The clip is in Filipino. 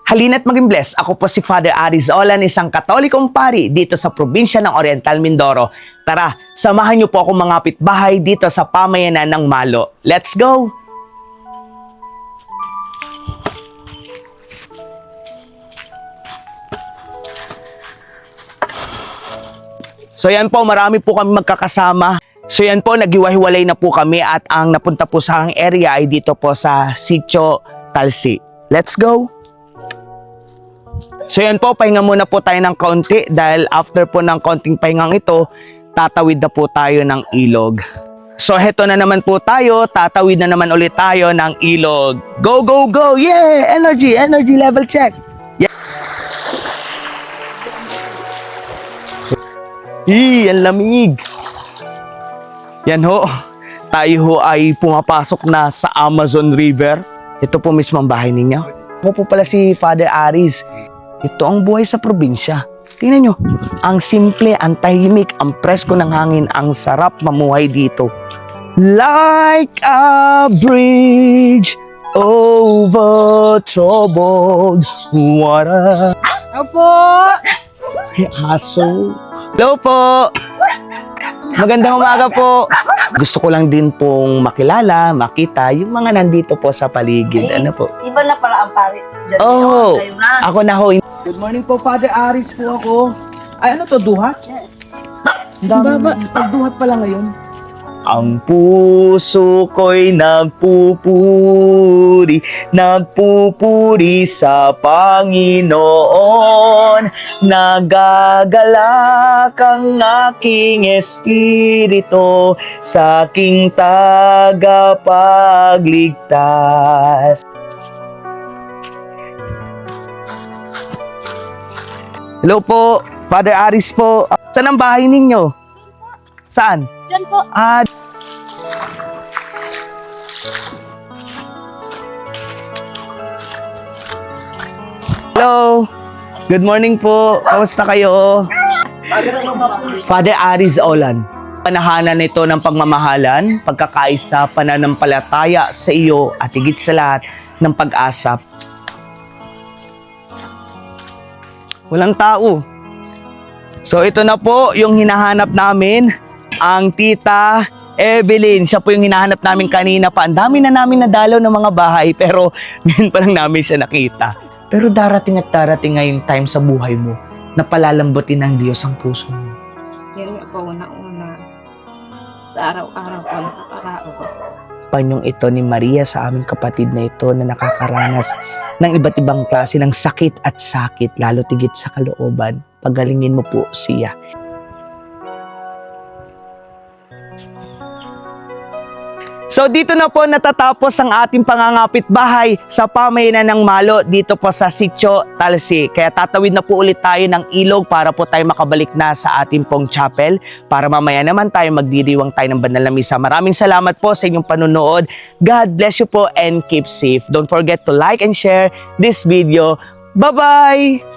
Halina't maging blessed. Ako po si Father Aris Olan, isang Katolikong pari dito sa probinsya ng Oriental Mindoro. Tara, samahan niyo po ako mangapit bahay dito sa pamayanan ng Malo. Let's go! So yan po, marami po kami magkakasama. So yan po, naghiwa-hiwalay na po kami at ang napunta po sa aking area ay dito po sa Sitio Talsi. Let's go! So yan po, pahinga muna po tayo ng kaunti dahil after po ng kaunting pahingang ito, tatawid na po tayo ng ilog. So heto na naman po tayo, tatawid na naman ulit tayo ng ilog. Go, go, go! Yeah! Energy level check! Yeah! Ang lamig! Yan ho, tayo ho ay pumapasok na sa Amazon River. Ito po mismo ang bahay ninyo. Ako po pala si Father Aris. Ito ang buhay sa probinsya. Tingnan nyo, ang simple, ang tahimik, ang presko ng hangin, ang sarap mamuhay dito. Like a bridge over troubled water. Opo! Aso. Hello po! Magandang umaga po. Gusto ko lang din pong makilala, makita yung mga nandito po sa paligid. Ano po? Iba na pala ang pari. Diyan Oh, kayo na. ako na ho. Good morning po, Father Aris po ako. Ay, ano to, duhat? Yes. Pagduhat pala ngayon. Ang puso ko'y nagpupuri sa Panginoon. Nagagalak ang aking espiritu sa aking tagapagligtas. Hello po, Father Aris po. Saan ang bahay ninyo? Saan? Diyan po. Hello. Good morning po. Kamusta kayo? Father Aris Olan. Panahanan ito ng pagmamahalan, pagkakaisa, pananampalataya sa iyo at higit sa lahat ng pag-asa. Walang tao. So ito na po yung hinahanap namin, ang Tita Evelyn. Siya po yung hinahanap namin kanina pa. Ang dami na namin nadalaw ng mga bahay pero ngayon pa lang namin siya nakita. Pero darating at darating ngayong time sa buhay mo na palalambutin ng Diyos ang puso mo. Yan nga po, una-una. Sa araw-araw po nakakaraos. Panyong ito ni Maria sa aming kapatid na ito na nakakaranas ng iba't ibang klase ng sakit at sakit, lalo tigit sa kalooban. Pagalingin mo po siya. So dito na po natatapos ang ating pangangapit bahay sa pamayanan ng Malo dito po sa Sitio Talsi. Kaya tatawid na po ulit tayo ng ilog para po tayo makabalik na sa ating pong chapel para mamaya naman tayo magdiriwang tayo ng banal na misa. Maraming salamat po sa inyong panunood. God bless you po and keep safe. Don't forget to like and share this video. Bye-bye!